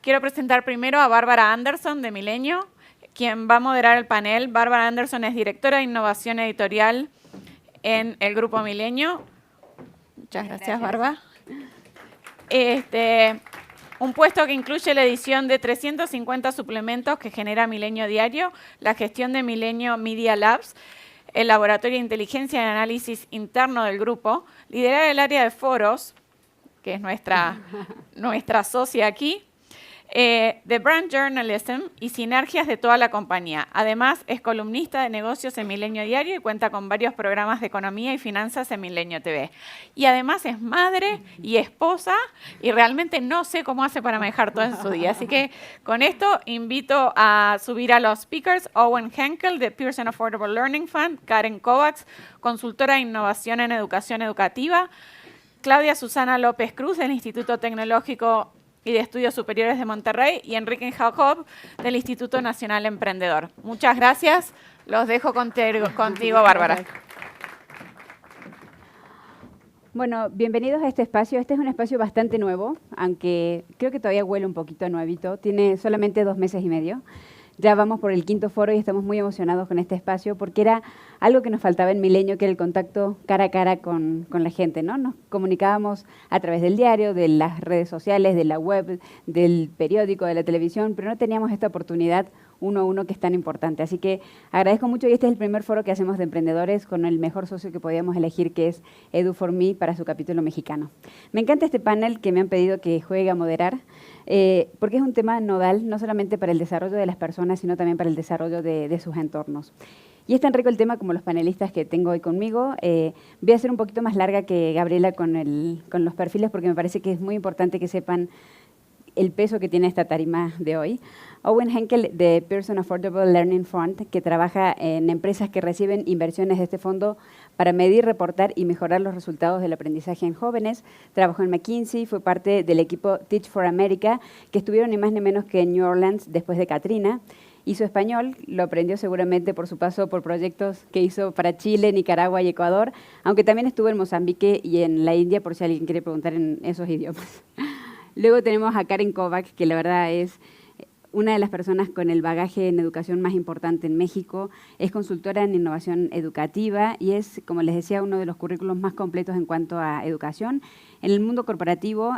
Quiero presentar primero a Bárbara Anderson de Milenio, quien va a moderar el panel. Bárbara Anderson es directora de innovación editorial en el Grupo Milenio. Muchas gracias, Bárbara. Un puesto que incluye la edición de 350 suplementos que genera Milenio Diario, la gestión de Milenio Media Labs, el laboratorio de inteligencia y análisis interno del grupo, liderar el área de foros, que es nuestra socia aquí, de Brand Journalism y sinergias de toda la compañía. Además, es columnista de negocios en Milenio Diario y cuenta con varios programas de economía y finanzas en Milenio TV. Y además es madre y esposa y realmente no sé cómo hace para manejar todo en su día. Así que con esto invito a subir a los speakers Owen Henkel de Pearson Affordable Learning Fund, Karen Kovacs, consultora de innovación en educación educativa, Claudia Susana López Cruz del Instituto Tecnológico y de Estudios Superiores de Monterrey y Enrique Jacob del Instituto Nacional Emprendedor. Muchas gracias. Los dejo contigo, Bárbara. Bueno, bienvenidos a este espacio. Este es un espacio bastante nuevo, aunque creo que todavía huele un poquito nuevito. Tiene solamente 2 meses y medio. Ya vamos por el 5º foro y estamos muy emocionados con este espacio porque era algo que nos faltaba en Milenio, que era el contacto cara a cara con la gente, ¿no? Nos comunicábamos a través del diario, de las redes sociales, de la web, del periódico, de la televisión, pero no teníamos esta oportunidad uno a uno que es tan importante. Así que agradezco mucho y este es el primer foro que hacemos de emprendedores con el mejor socio que podíamos elegir, que es Edu4Me para su capítulo mexicano. Me encanta este panel que me han pedido que juegue a moderar, porque es un tema nodal, no solamente para el desarrollo de las personas, sino también para el desarrollo de sus entornos. Y es tan rico el tema como los panelistas que tengo hoy conmigo. Voy a ser un poquito más larga que Gabriela con los perfiles, porque me parece que es muy importante que sepan el peso que tiene esta tarima de hoy. Owen Henkel de Pearson Affordable Learning Fund, que trabaja en empresas que reciben inversiones de este fondo para medir, reportar y mejorar los resultados del aprendizaje en jóvenes. Trabajó en McKinsey, fue parte del equipo Teach for America, que estuvieron ni más ni menos que en New Orleans después de Katrina. Hizo español, lo aprendió seguramente por su paso por proyectos que hizo para Chile, Nicaragua y Ecuador, aunque también estuvo en Mozambique y en la India, por si alguien quiere preguntar en esos idiomas. Luego tenemos a Karen Kovacs, que la verdad es una de las personas con el bagaje en educación más importante en México. Es consultora en innovación educativa y es, como les decía, uno de los currículos más completos en cuanto a educación. En el mundo corporativo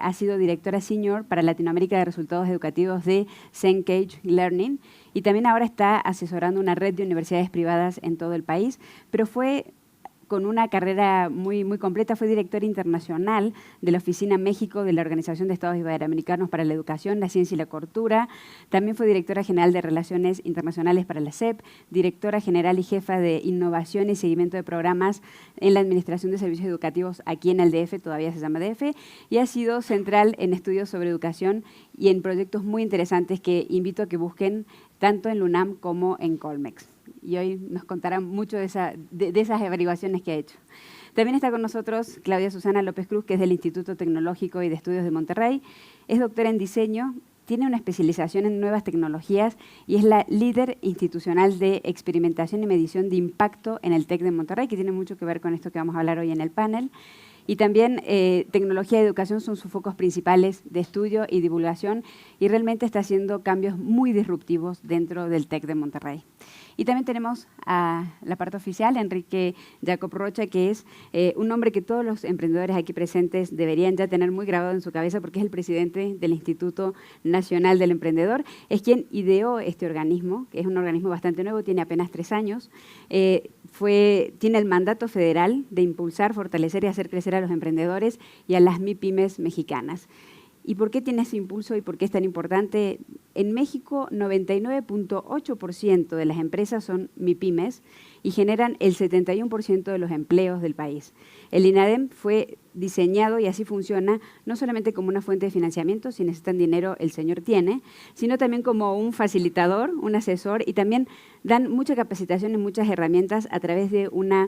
ha sido directora senior para Latinoamérica de resultados educativos de Cengage Learning y también ahora está asesorando una red de universidades privadas en todo el país, pero fue con una carrera muy, muy completa. Fue directora internacional de la Oficina México de la Organización de Estados Iberoamericanos para la Educación, la Ciencia y la Cultura. También fue directora general de Relaciones Internacionales para la SEP, directora general y jefa de Innovación y Seguimiento de Programas en la Administración de Servicios Educativos aquí en el DF, todavía se llama DF, y ha sido central en estudios sobre educación y en proyectos muy interesantes que invito a que busquen tanto en la UNAM como en Colmex. Y hoy nos contará mucho de esas averiguaciones que ha hecho. También está con nosotros Claudia Susana López Cruz, que es del Instituto Tecnológico y de Estudios de Monterrey. Es doctora en diseño, tiene una especialización en nuevas tecnologías y es la líder institucional de experimentación y medición de impacto en el TEC de Monterrey, que tiene mucho que ver con esto que vamos a hablar hoy en el panel. Y también tecnología y educación son sus focos principales de estudio y divulgación y realmente está haciendo cambios muy disruptivos dentro del TEC de Monterrey. Y también tenemos a la parte oficial, Enrique Jacob Rocha, que es un nombre que todos los emprendedores aquí presentes deberían ya tener muy grabado en su cabeza porque es el presidente del Instituto Nacional del Emprendedor. Es quien ideó este organismo, que es un organismo bastante nuevo, tiene apenas 3 años. Tiene el mandato federal de impulsar, fortalecer y hacer crecer a los emprendedores y a las MIPYMES mexicanas. ¿Y por qué tiene ese impulso y por qué es tan importante? En México, 99.8% de las empresas son MIPYMES y generan el 71% de los empleos del país. El INADEM fue diseñado, y así funciona, no solamente como una fuente de financiamiento, si necesitan dinero el señor tiene, sino también como un facilitador, un asesor, y también dan mucha capacitación y muchas herramientas a través de un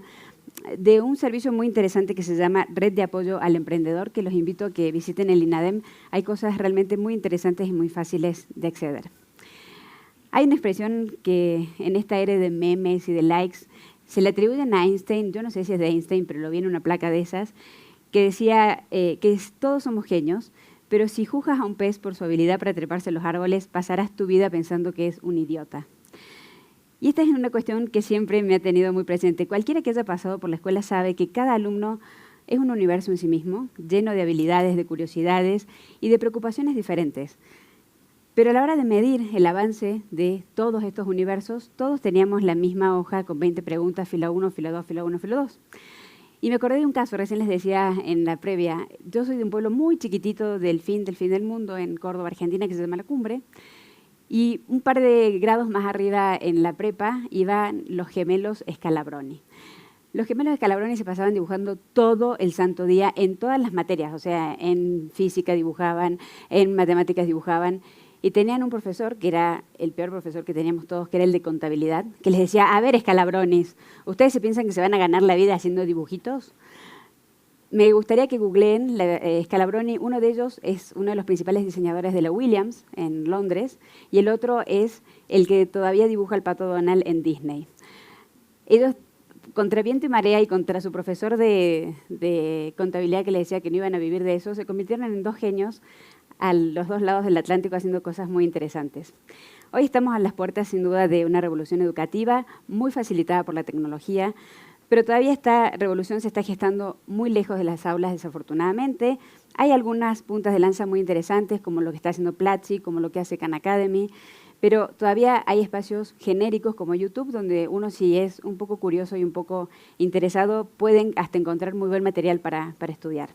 servicio muy interesante que se llama Red de Apoyo al Emprendedor, que los invito a que visiten el INADEM. Hay cosas realmente muy interesantes y muy fáciles de acceder. Hay una expresión que en esta era de memes y de likes se le atribuyen a Einstein, yo no sé si es de Einstein, pero lo vi en una placa de esas, que decía que todos somos genios, pero si juzgas a un pez por su habilidad para treparse en los árboles, pasarás tu vida pensando que es un idiota. Y esta es una cuestión que siempre me ha tenido muy presente. Cualquiera que haya pasado por la escuela sabe que cada alumno es un universo en sí mismo, lleno de habilidades, de curiosidades y de preocupaciones diferentes. Pero a la hora de medir el avance de todos estos universos, todos teníamos la misma hoja con 20 preguntas, fila 1, fila 2, fila 1, fila 2. Y me acordé de un caso, recién les decía en la previa, yo soy de un pueblo muy chiquitito del fin del mundo, en Córdoba, Argentina, que se llama La Cumbre, y un par de grados más arriba en la prepa iban los gemelos Scalabroni. Los gemelos Scalabroni se pasaban dibujando todo el santo día en todas las materias, o sea, en física dibujaban, en matemáticas dibujaban, y tenían un profesor, que era el peor profesor que teníamos todos, que era el de contabilidad, que les decía, a ver, Scalabronis, ¿ustedes se piensan que se van a ganar la vida haciendo dibujitos? Me gustaría que googleen Scalabroni. Uno de ellos es uno de los principales diseñadores de la Williams en Londres y el otro es el que todavía dibuja el Pato Donald en Disney. Ellos, contra viento y marea y contra su profesor de contabilidad que le decía que no iban a vivir de eso, se convirtieron en dos genios a los dos lados del Atlántico haciendo cosas muy interesantes. Hoy estamos a las puertas, sin duda, de una revolución educativa muy facilitada por la tecnología, pero todavía esta revolución se está gestando muy lejos de las aulas, desafortunadamente. Hay algunas puntas de lanza muy interesantes, como lo que está haciendo Platzi, como lo que hace Khan Academy, pero todavía hay espacios genéricos como YouTube, donde uno, si es un poco curioso y un poco interesado, pueden hasta encontrar muy buen material para estudiar.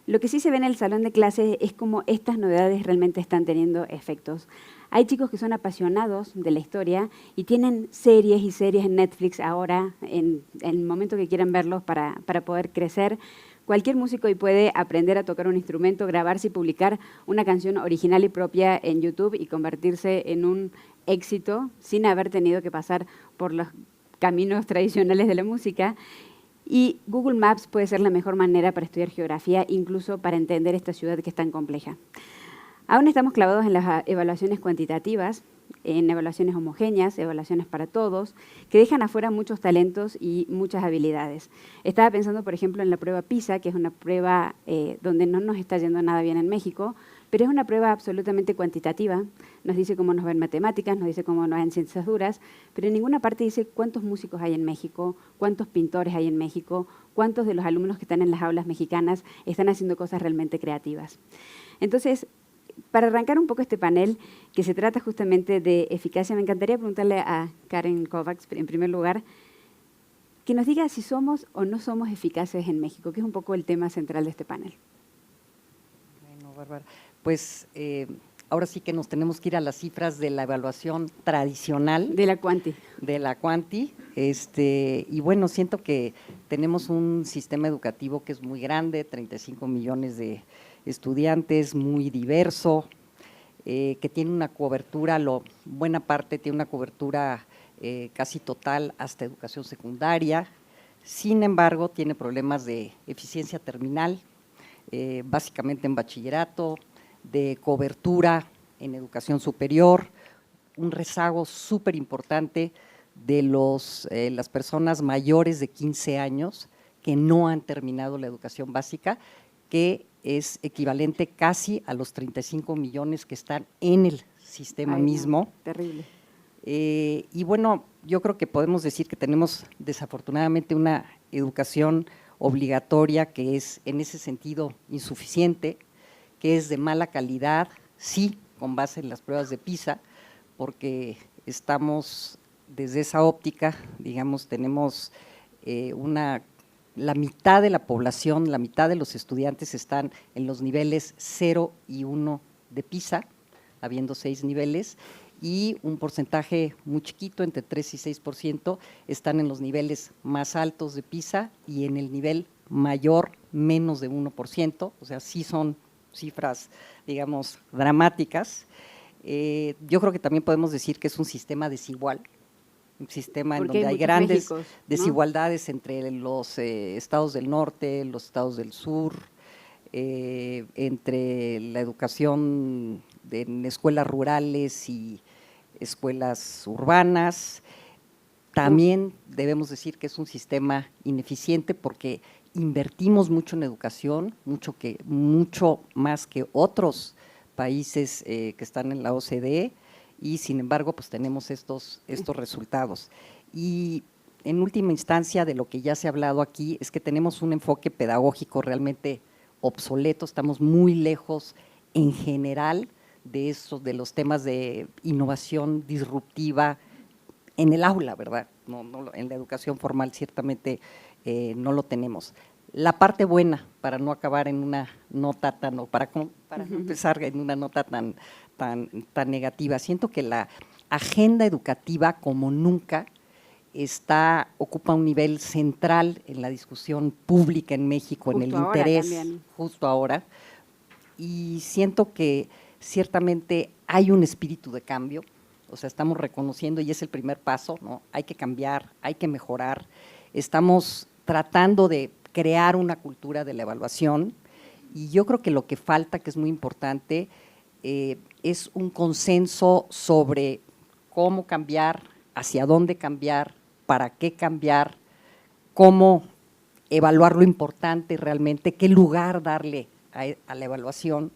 Lo que sí se ve en el salón de clases es cómo estas novedades realmente están teniendo efectos. Hay chicos que son apasionados de la historia y tienen series y series en Netflix ahora, en el momento que quieran verlos para poder crecer. Cualquier músico hoy puede aprender a tocar un instrumento, grabarse y publicar una canción original y propia en YouTube y convertirse en un éxito sin haber tenido que pasar por los caminos tradicionales de la música. Y Google Maps puede ser la mejor manera para estudiar geografía, incluso para entender esta ciudad que es tan compleja. Aún estamos clavados en las evaluaciones cuantitativas, en evaluaciones homogéneas, evaluaciones para todos, que dejan afuera muchos talentos y muchas habilidades. Estaba pensando, por ejemplo, en la prueba PISA, que es una prueba donde no nos está yendo nada bien en México, pero es una prueba absolutamente cuantitativa. Nos dice cómo nos va en matemáticas, nos dice cómo nos va en ciencias duras, pero en ninguna parte dice cuántos músicos hay en México, cuántos pintores hay en México, cuántos de los alumnos que están en las aulas mexicanas están haciendo cosas realmente creativas. Entonces, para arrancar un poco este panel, que se trata justamente de eficacia, me encantaría preguntarle a Karen Kovacs, en primer lugar, que nos diga si somos o no somos eficaces en México, que es un poco el tema central de este panel. Bueno, Bárbara, pues ahora sí que nos tenemos que ir a las cifras de la evaluación tradicional. De la Cuanti. De la Cuanti, y bueno, siento que tenemos un sistema educativo que es muy grande, 35 millones de estudiantes, muy diverso, que tiene una cobertura, buena parte tiene una cobertura casi total hasta educación secundaria. Sin embargo, tiene problemas de eficiencia terminal, básicamente en bachillerato, de cobertura en educación superior, un rezago súper importante de las personas mayores de 15 años que no han terminado la educación básica, que es equivalente casi a los 35 millones que están en el sistema mismo. No, terrible. Y bueno, yo creo que podemos decir que tenemos desafortunadamente una educación obligatoria que es en ese sentido insuficiente, que es de mala calidad, sí, con base en las pruebas de PISA, porque estamos desde esa óptica, digamos, tenemos la mitad de la población, la mitad de los estudiantes están en los niveles 0 y 1 de PISA, habiendo 6 niveles, y un porcentaje muy chiquito, entre 3 y 6%, están en los niveles más altos de PISA y en el nivel mayor, menos de 1%, o sea, sí son cifras, digamos, dramáticas. Yo creo que también podemos decir que es un sistema desigual, un sistema en donde hay grandes Méxicos, ¿no? desigualdades entre los estados del norte, los estados del sur, entre la educación en escuelas rurales y escuelas urbanas. también debemos decir que es un sistema ineficiente porque invertimos mucho en educación, mucho más que otros países que están en la OCDE, y sin embargo pues tenemos estos resultados. Y en última instancia, de lo que ya se ha hablado aquí, es que tenemos un enfoque pedagógico realmente obsoleto, estamos muy lejos en general de los temas de innovación disruptiva en el aula, ¿verdad? En la educación formal ciertamente no lo tenemos. La parte buena, para no acabar en una nota para no empezar en una nota tan negativa, siento que la agenda educativa como nunca ocupa un nivel central en la discusión pública en México, en el interés justo ahora, y siento que ciertamente hay un espíritu de cambio, o sea, estamos reconociendo, y es el primer paso, ¿no? Hay que cambiar, hay que mejorar, estamos tratando de crear una cultura de la evaluación, y yo creo que lo que falta, que es muy importante, es un consenso sobre cómo cambiar, hacia dónde cambiar, para qué cambiar, cómo evaluar lo importante realmente, qué lugar darle a la evaluación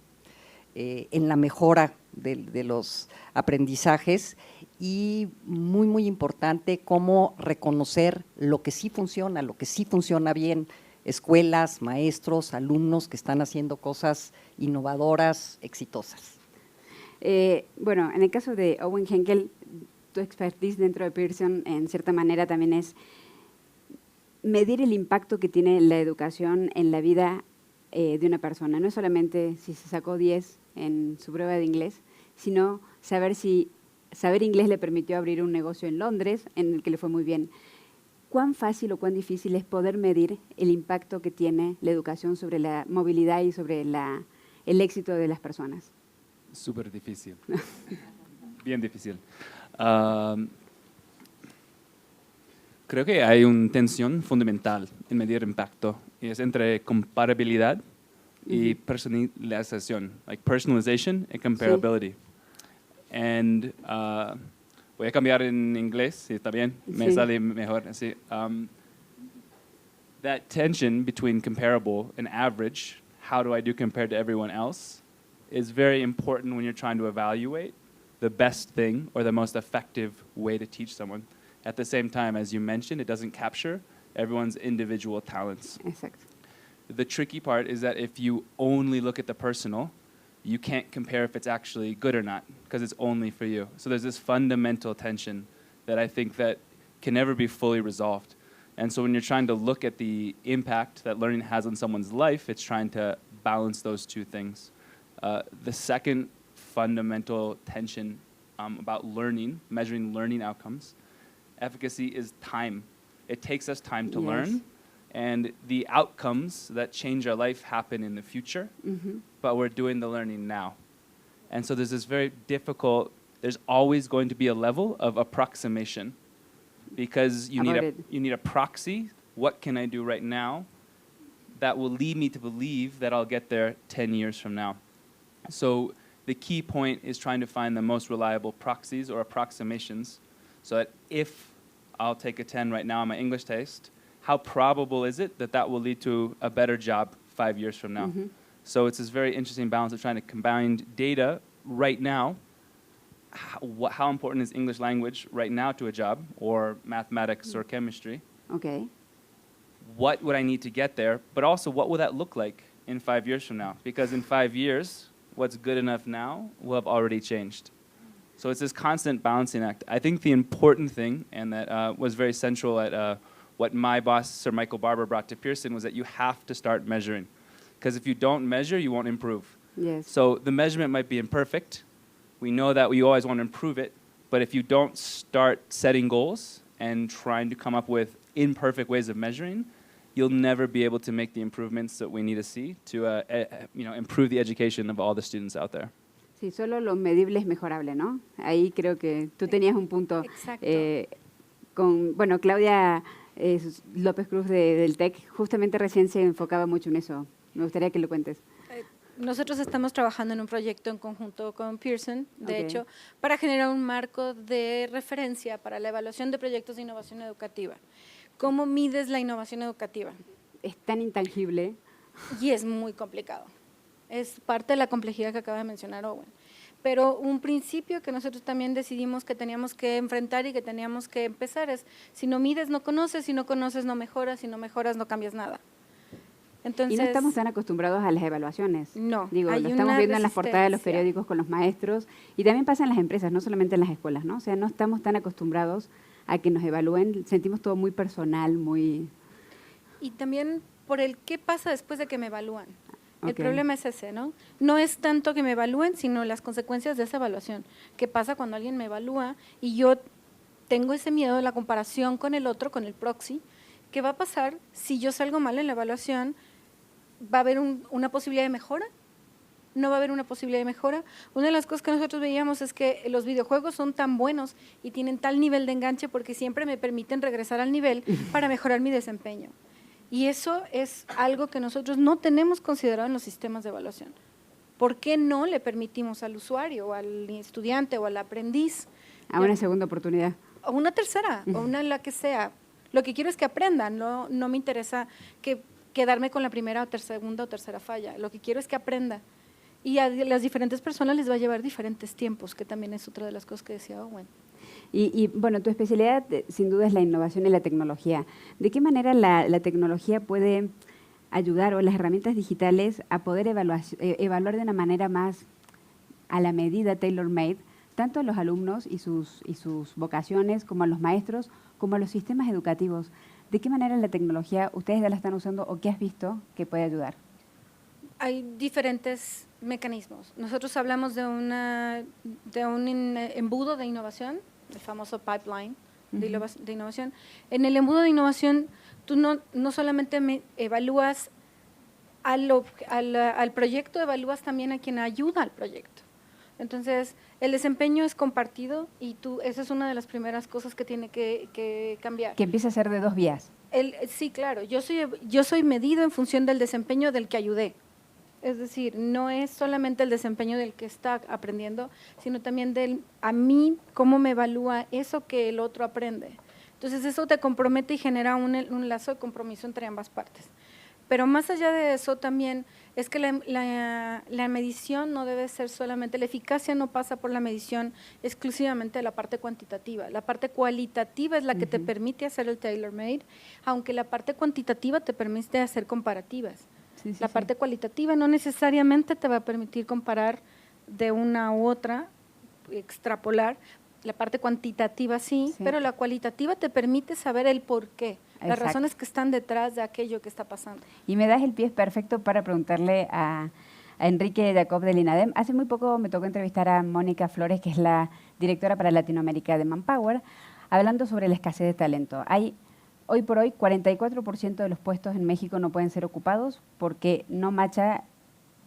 en la mejora de los aprendizajes, y muy, muy importante cómo reconocer lo que sí funciona bien, escuelas, maestros, alumnos que están haciendo cosas innovadoras, exitosas. Bueno, en el caso de Owen Henkel, tu expertise dentro de Pearson, en cierta manera, también es medir el impacto que tiene la educación en la vida de una persona. No es solamente si se sacó 10 en su prueba de inglés, sino saber si saber inglés le permitió abrir un negocio en Londres, en el que le fue muy bien. ¿Cuán fácil o cuán difícil es poder medir el impacto que tiene la educación sobre la movilidad y sobre el éxito de las personas? Súper difícil, bien difícil. Creo que hay una tensión fundamental en medir impacto, y es entre comparabilidad y personalización, like personalization and comparability. Sí. And voy a cambiar en inglés, si está bien, me sale mejor así. That tension between comparable and average, how do I do compared to everyone else, is very important when you're trying to evaluate the best thing or the most effective way to teach someone. At the same time, as you mentioned, it doesn't capture everyone's individual talents. Exacto. The tricky part is that if you only look at the personal, you can't compare if it's actually good or not, because it's only for you. So there's this fundamental tension that I think that can never be fully resolved. And so when you're trying to look at the impact that learning has on someone's life, it's trying to balance those two things. The second fundamental tension about learning, measuring learning outcomes, efficacy is time. It takes us time to learn, and the outcomes that change our life happen in the future, but we're doing the learning now. And so there's this very difficult, there's always going to be a level of approximation, because you need a proxy. What can I do right now that will lead me to believe that I'll get there 10 years from now? So the key point is trying to find the most reliable proxies or approximations, so that if I'll take a 10 right now on my English test, how probable is it that that will lead to a better job 5 years from now? So it's this very interesting balance of trying to combine data right now. How important is English language right now to a job, or mathematics or chemistry? Okay. What would I need to get there? But also, what will that look like in 5 years from now? Because in 5 years, what's good enough now will have already changed. So it's this constant balancing act. I think the important thing, and that was very central at what my boss, Sir Michael Barber, brought to Pearson, was that you have to start measuring. Because if you don't measure, you won't improve. Yes. So the measurement might be imperfect. We know that we always want to improve it. But if you don't start setting goals and trying to come up with imperfect ways of measuring, you'll never be able to make the improvements that we need to see to improve the education of all the students out there. Sí, solo lo medible es mejorable, ¿no? Ahí creo que tú tenías un punto. Exacto. Bueno, Claudia López Cruz del TEC justamente recién se enfocaba mucho en eso. Me gustaría que lo cuentes. Nosotros estamos trabajando en un proyecto en conjunto con Pearson, de Ok. hecho, para generar un marco de referencia para la evaluación de proyectos de innovación educativa. ¿Cómo mides la innovación educativa? Es tan intangible. Y es muy complicado. Es parte de la complejidad que acaba de mencionar Owen. Pero un principio que nosotros también decidimos que teníamos que enfrentar y que teníamos que empezar es, si no mides, no conoces, si no conoces, no mejoras, si no mejoras, no cambias nada. Entonces, Y no estamos tan acostumbrados a las evaluaciones. No, Digo, hay lo estamos una viendo en las portadas de los resistencia. periódicos con los maestros y también pasa en las empresas, no solamente en las escuelas, ¿no? O sea, no estamos tan acostumbrados a que nos evalúen, sentimos todo muy personal, muy… y también por el qué pasa después de que me evalúan. El Ok. problema es ese, ¿no? No es tanto que me evalúen, sino las consecuencias de esa evaluación. ¿Qué pasa cuando alguien me evalúa y yo tengo ese miedo de la comparación con el otro, con el proxy? ¿Qué va a pasar si yo salgo mal en la evaluación? ¿Va a haber una posibilidad de mejora? ¿No va a haber una posibilidad de mejora? Una de las cosas que nosotros veíamos es que los videojuegos son tan buenos y tienen tal nivel de enganche porque siempre me permiten regresar al nivel para mejorar mi desempeño. Y eso es algo que nosotros no tenemos considerado en los sistemas de evaluación. ¿Por qué no le permitimos al usuario o al estudiante o al aprendiz A una segunda oportunidad. o una tercera, o una la que sea? Lo que quiero es que aprendan, no me interesa quedarme con la primera o segunda o tercera falla. Lo que quiero es que aprenda. Y a las diferentes personas les va a llevar diferentes tiempos, que también es otra de las cosas que decía Owen. Y, bueno, tu especialidad sin duda es la innovación y la tecnología. ¿De qué manera la tecnología puede ayudar o las herramientas digitales a poder evaluar de una manera más a la medida, tailor-made, tanto a los alumnos y sus vocaciones, como a los maestros, como a los sistemas educativos? ¿De qué manera la tecnología ustedes ya la están usando o qué has visto que puede ayudar? Hay diferentes mecanismos. Nosotros hablamos de un embudo de innovación, el famoso pipeline de innovación. En el embudo de innovación, tú no solamente evalúas al proyecto, evalúas también a quien ayuda al proyecto. Entonces, el desempeño es compartido y esa es una de las primeras cosas que tiene que cambiar. Que empieza a ser de dos vías. Sí, claro. Yo soy medido en función del desempeño del que ayudé. Es decir, no es solamente el desempeño del que está aprendiendo, sino también a mí, cómo me evalúa eso que el otro aprende. Entonces, eso te compromete y genera un lazo de compromiso entre ambas partes. Pero más allá de eso también es que la medición no debe ser solamente, la eficacia no pasa por la medición exclusivamente de la parte cuantitativa. La parte cualitativa es la que te permite hacer el tailor-made, aunque la parte cuantitativa te permite hacer comparativas. Sí, sí, La sí. parte cualitativa no necesariamente te va a permitir comparar de una u otra, extrapolar. La parte cuantitativa sí, Sí. pero la cualitativa te permite saber el por qué, las Exacto. razones que están detrás de aquello que está pasando. Y me das el pie perfecto para preguntarle a Enrique Jacob del INADEM. Hace muy poco me tocó entrevistar a Mónica Flores, que es la directora para Latinoamérica de Manpower, hablando sobre la escasez de talento. Hoy por hoy, 44% de los puestos en México no pueden ser ocupados porque no macha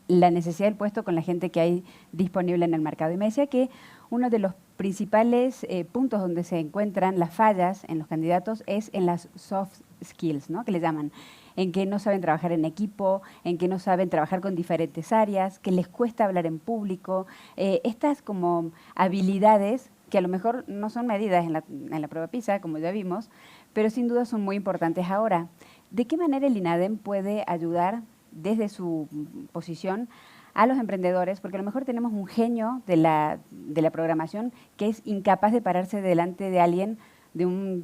la necesidad del puesto con la gente que hay disponible en el mercado. Y me decía que uno de los principales puntos donde se encuentran las fallas en los candidatos es en las soft skills, ¿no?, que le llaman, en que no saben trabajar en equipo, en que no saben trabajar con diferentes áreas, que les cuesta hablar en público, estas como habilidades que a lo mejor no son medidas en la prueba PISA, como ya vimos, pero sin duda son muy importantes ahora. ¿De qué manera el INADEM puede ayudar desde su posición a los emprendedores? Porque a lo mejor tenemos un genio de la programación que es incapaz de pararse delante de alguien,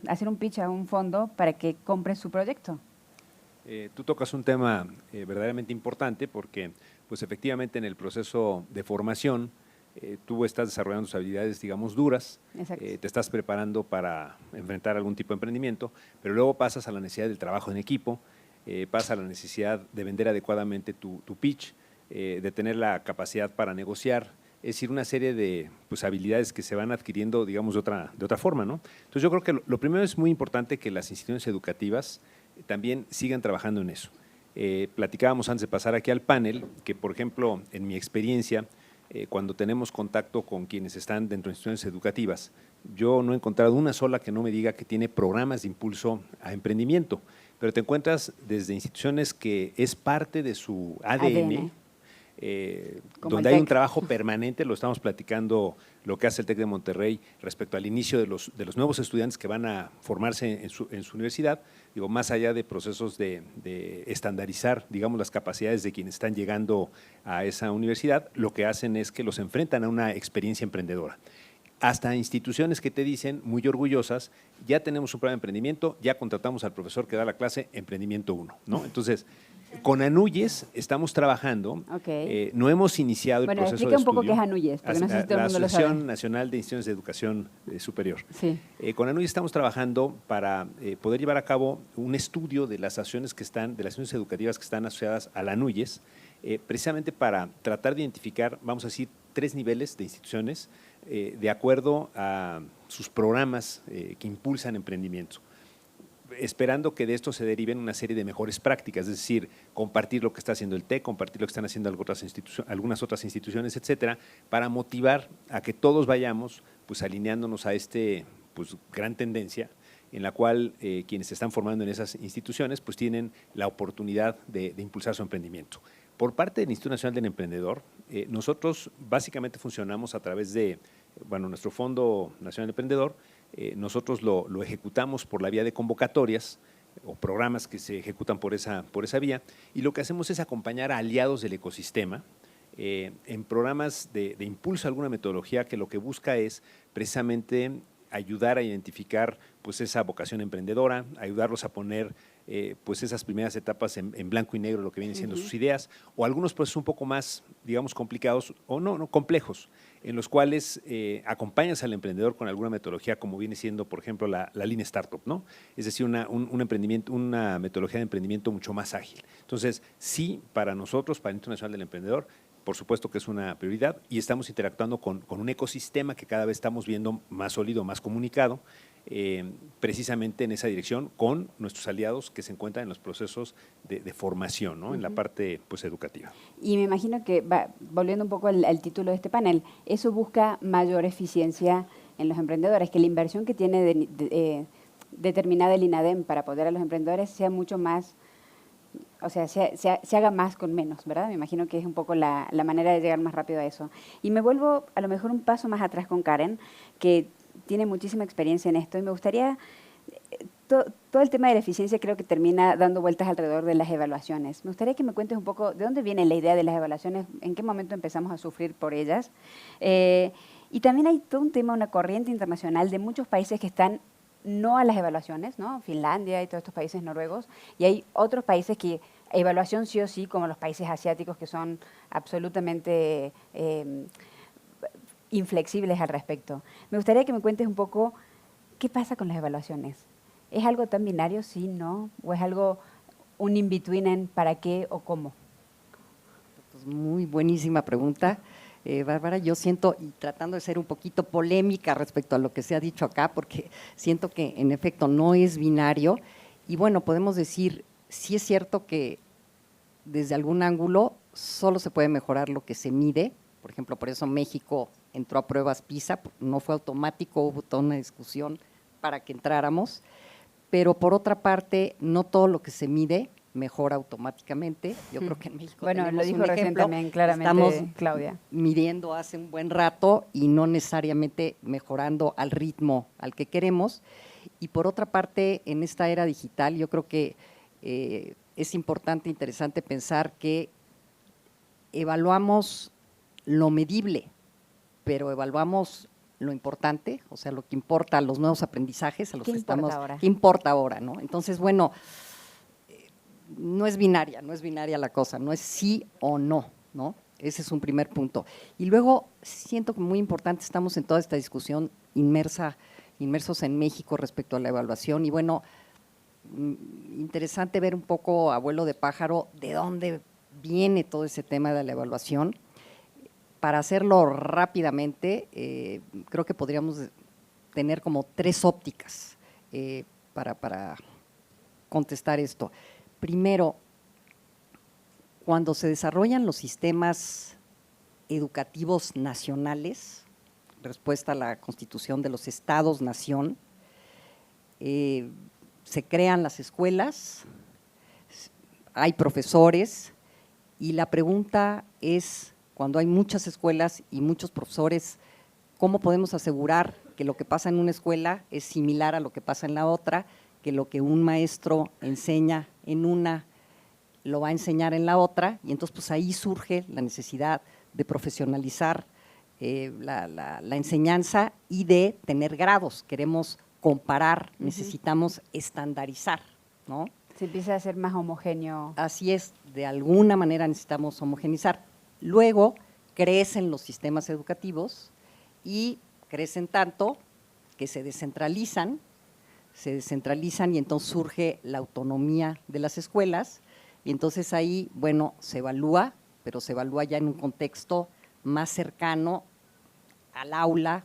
hacer un pitch a un fondo para que compre su proyecto. Tú tocas un tema verdaderamente importante porque, pues efectivamente, en el proceso de formación, tú estás desarrollando tus habilidades, digamos, duras, te estás preparando para enfrentar algún tipo de emprendimiento, pero luego pasas a la necesidad del trabajo en equipo, pasa a la necesidad de vender adecuadamente tu pitch, de tener la capacidad para negociar, es decir, una serie de habilidades que se van adquiriendo, digamos, de otra forma, ¿no? Entonces, yo creo que lo primero es muy importante que las instituciones educativas también sigan trabajando en eso. Platicábamos antes de pasar aquí al panel que, por ejemplo, en mi experiencia, cuando tenemos contacto con quienes están dentro de instituciones educativas, yo no he encontrado una sola que no me diga que tiene programas de impulso a emprendimiento, pero te encuentras desde instituciones que es parte de su ADN. Como donde el hay un TEC. trabajo permanente, lo estamos platicando, lo que hace el TEC de Monterrey respecto al inicio de los nuevos estudiantes que van a formarse en su universidad, digo, más allá de procesos de estandarizar, digamos, las capacidades de quienes están llegando a esa universidad, lo que hacen es que los enfrentan a una experiencia emprendedora. Hasta instituciones que te dicen, muy orgullosas, ya tenemos un programa de emprendimiento, ya contratamos al profesor que da la clase Emprendimiento 1, ¿no? Entonces, con Anuyes estamos trabajando, Ok. no hemos iniciado el Bueno, proceso explica de un poco estudio. qué es Anuyes, porque no sé si todo el La mundo lo Asociación sabe. Nacional de Instituciones de Educación Superior. Sí. Con Anuyes estamos trabajando para poder llevar a cabo un estudio de las acciones que están, de las acciones educativas que están asociadas a la Anuyes, precisamente para tratar de identificar, vamos a decir, 3 niveles de instituciones de acuerdo a sus programas que impulsan emprendimiento, esperando que de esto se deriven una serie de mejores prácticas, es decir, compartir lo que está haciendo el TEC, compartir lo que están haciendo algunas otras instituciones, etcétera, para motivar a que todos vayamos pues alineándonos a pues gran tendencia en la cual quienes se están formando en esas instituciones pues tienen la oportunidad de impulsar su emprendimiento. Por parte del Instituto Nacional del Emprendedor, nosotros básicamente funcionamos a través de, nuestro Fondo Nacional del Emprendedor, nosotros lo ejecutamos por la vía de convocatorias o programas que se ejecutan por esa vía, y lo que hacemos es acompañar a aliados del ecosistema en programas de impulso a alguna metodología que lo que busca es precisamente ayudar a identificar pues esa vocación emprendedora, ayudarlos a poner pues esas primeras etapas en blanco y negro, lo que vienen siendo sus ideas, o algunos procesos un poco más, digamos, complicados o no complejos, en los cuales acompañas al emprendedor con alguna metodología, como viene siendo, por ejemplo, la Lean Startup, ¿no? Es decir, una metodología de emprendimiento mucho más ágil. Entonces, sí, para nosotros, para el Instituto Nacional del Emprendedor, por supuesto que es una prioridad, y estamos interactuando con un ecosistema que cada vez estamos viendo más sólido, más comunicado, precisamente en esa dirección con nuestros aliados que se encuentran en los procesos de formación, ¿no? En la parte pues, educativa. Y me imagino que, volviendo un poco al título de este panel, eso busca mayor eficiencia en los emprendedores, que la inversión que tiene determinada el INADEM para apoyar a los emprendedores sea mucho más, o sea, se haga más con menos, ¿verdad? Me imagino que es un poco la manera de llegar más rápido a eso. Y me vuelvo a lo mejor un paso más atrás con Karen, que tiene muchísima experiencia en esto, y me gustaría, todo el tema de la eficiencia creo que termina dando vueltas alrededor de las evaluaciones. Me gustaría que me cuentes un poco de dónde viene la idea de las evaluaciones, en qué momento empezamos a sufrir por ellas. Y también hay todo un tema, una corriente internacional de muchos países que están no a las evaluaciones, ¿no? Finlandia y todos estos países noruegos, y hay otros países que evaluación sí o sí, como los países asiáticos que son absolutamente inflexibles al respecto. Me gustaría que me cuentes un poco qué pasa con las evaluaciones. ¿Es algo tan binario, sí, no? ¿O es algo un in-between en para qué o cómo? Pues muy buenísima pregunta. Bárbara, yo siento, y tratando de ser un poquito polémica respecto a lo que se ha dicho acá, porque siento que en efecto no es binario, y bueno, podemos decir, sí es cierto que desde algún ángulo solo se puede mejorar lo que se mide, por ejemplo, por eso México entró a pruebas PISA, no fue automático, hubo toda una discusión para que entráramos, pero por otra parte, no todo lo que se mide mejora automáticamente. Yo creo que en México bueno, tenemos lo dijo un recién ejemplo. también claramente Estamos Claudia. midiendo hace un buen rato y no necesariamente mejorando al ritmo al que queremos. Y por otra parte, en esta era digital, yo creo que es importante, interesante pensar que evaluamos lo medible, pero evaluamos lo importante, o sea, lo que importa, los nuevos aprendizajes, a los ¿Qué que importa estamos, ahora? ¿qué importa ahora, no? Entonces, bueno, no es binaria la cosa, no es sí o no, ¿no? Ese es un primer punto. Y luego siento que muy importante, estamos en toda esta discusión inmersos en México respecto a la evaluación, y bueno, interesante ver un poco, abuelo de pájaro, de dónde viene todo ese tema de la evaluación. Para hacerlo rápidamente, creo que podríamos tener como 3 ópticas para contestar esto. Primero, cuando se desarrollan los sistemas educativos nacionales, respuesta a la Constitución de los Estados-Nación, se crean las escuelas, hay profesores Y la pregunta es, cuando hay muchas escuelas y muchos profesores, ¿cómo podemos asegurar que lo que pasa en una escuela es similar a lo que pasa en la otra, que lo que un maestro enseña en una lo va a enseñar en la otra? Y entonces pues ahí surge la necesidad de profesionalizar la enseñanza y de tener grados. Queremos comparar, necesitamos estandarizar, ¿no? Se empieza a ser más homogéneo. Así es, de alguna manera necesitamos homogenizar. Luego crecen los sistemas educativos y crecen tanto que se descentralizan y entonces surge la autonomía de las escuelas y entonces ahí, bueno, se evalúa, pero se evalúa ya en un contexto más cercano al aula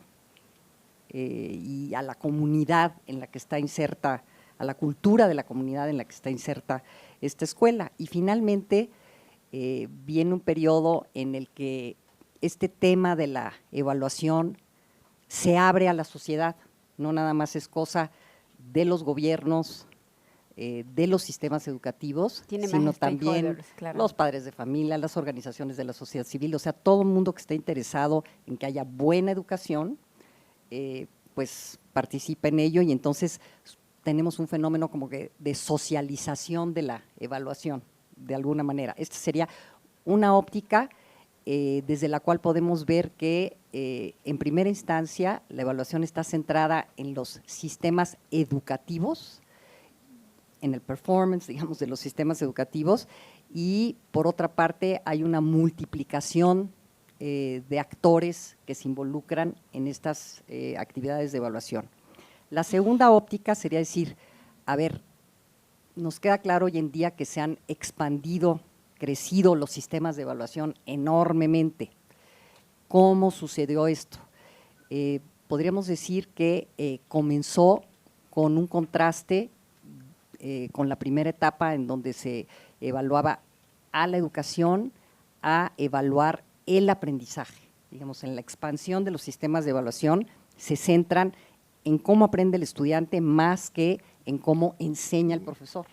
y a la comunidad en la que está inserta, a la cultura de la comunidad en la que está inserta esta escuela. Y finalmente viene un periodo en el que este tema de la evaluación se abre a la sociedad, no nada más es cosa de los gobiernos, de los sistemas educativos, sino también claro, los padres de familia, las organizaciones de la sociedad civil, o sea, todo el mundo que esté interesado en que haya buena educación, pues participa en ello y entonces tenemos un fenómeno como que de socialización de la evaluación, de alguna manera. Esta sería una óptica desde la cual podemos ver que en primera instancia la evaluación está centrada en los sistemas educativos, en el performance, digamos, de los sistemas educativos y por otra parte hay una multiplicación de actores que se involucran en estas actividades de evaluación. La segunda óptica sería decir, a ver, nos queda claro hoy en día que se han expandido, crecido los sistemas de evaluación enormemente. ¿Cómo sucedió esto? Podríamos decir que comenzó con un contraste con la primera etapa en donde se evaluaba a la educación, a evaluar el aprendizaje. Digamos, en la expansión de los sistemas de evaluación se centran en cómo aprende el estudiante más que en cómo enseña el profesor,